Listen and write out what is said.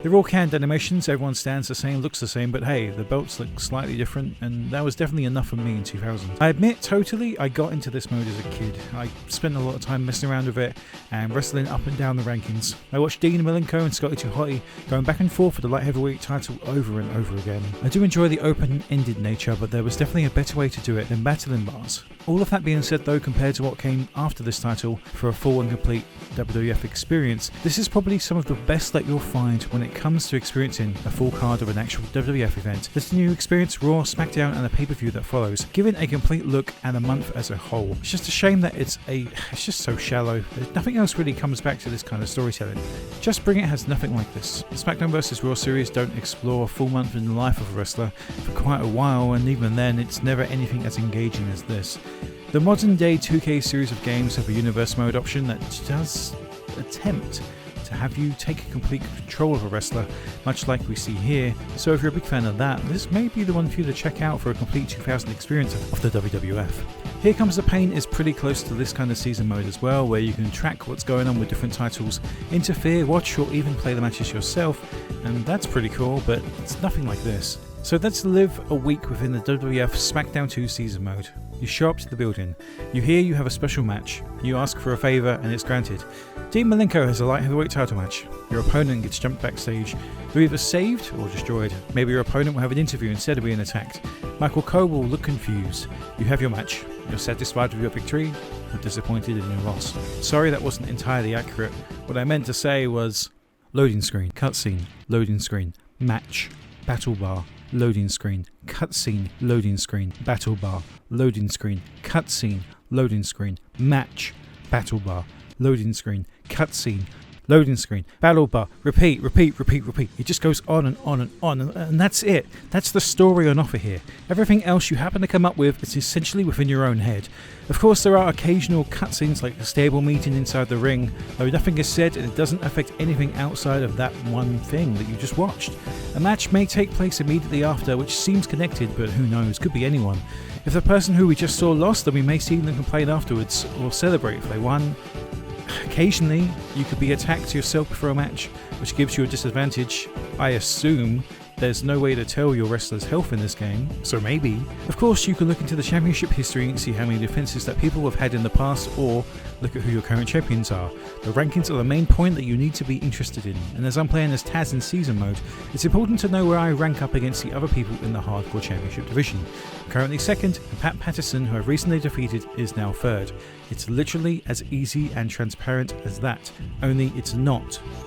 They're all canned animations, everyone stands the same, looks the same, but hey, the belts look slightly different, and that was definitely enough for me in 2000. I admit, totally, I got into this mode as a kid. I spent a lot of time messing around with it and wrestling up and down the rankings. I watched 𝓕𝓞𝓏𝓭 and 𝓔𝓭𝓲𝓶𝓪𝓽𝓮 going back and forth for the light heavyweight title over and over again. I do enjoy the open-ended nature, but there was definitely a better way to do it than battling bars. All of that being said though, compared to what came after this title for a full and complete WWF experience, this is probably some of the best that you'll find when it comes to experiencing a full card of an actual WWF event. Letting you experience Raw, SmackDown and the pay-per-view that follows, giving a complete look at a month as a whole. It's just a shame that it's just so shallow. Nothing else really comes back to this kind of storytelling. Just Bring It has nothing like this. The SmackDown vs Raw series don't explore a full month in the life of a wrestler for quite a while, and even then it's never anything as engaging as this. The modern day 2K series of games have a universe mode option that does attempt to have you take complete control of a wrestler, much like we see here, so if you're a big fan of that, this may be the one for you to check out for a complete 2000 experience of the WWF. Here Comes the Pain is pretty close to this kind of season mode as well, where you can track what's going on with different titles, interfere, watch or even play the matches yourself, and that's pretty cool, but it's nothing like this. So let's live a week within the WWF SmackDown 2 season mode. You show up to the building, you hear you have a special match, you ask for a favour and it's granted. 𝓕𝓞𝓏𝓭 has a light heavyweight title match. Your opponent gets jumped backstage. You're either saved or destroyed. Maybe your opponent will have an interview instead of being attacked. Michael Cole will look confused. You have your match. You're satisfied with your victory or disappointed in your loss. Sorry, that wasn't entirely accurate. What I meant to say was loading screen, cutscene, loading screen, match, battle bar, loading screen, cutscene, loading screen, battle bar, loading screen, cutscene, loading screen, match, battle bar, loading screen, cutscene, loading screen, battle bar, repeat, repeat, repeat, repeat. It just goes on and on and on, and that's it. That's the story on offer here. Everything else you happen to come up with is essentially within your own head. Of course, there are occasional cutscenes like a stable meeting inside the ring, though nothing is said and it doesn't affect anything outside of that one thing that you just watched. A match may take place immediately after, which seems connected, but who knows, could be anyone. If the person who we just saw lost, then we may see them complain afterwards, or celebrate if they won. Occasionally, you could be attacked yourself before a match, which gives you a disadvantage. I assume there's no way to tell your wrestler's health in this game, so maybe. Of course, you can look into the championship history and see how many defenses that people have had in the past, or look at who your current champions are. The rankings are the main point that you need to be interested in, and as I'm playing as Taz in season mode, it's important to know where I rank up against the other people in the Hardcore Championship division. I'm currently second, and Pat Patterson, who I've recently defeated, is now third. It's literally as easy and transparent as that, only it's not.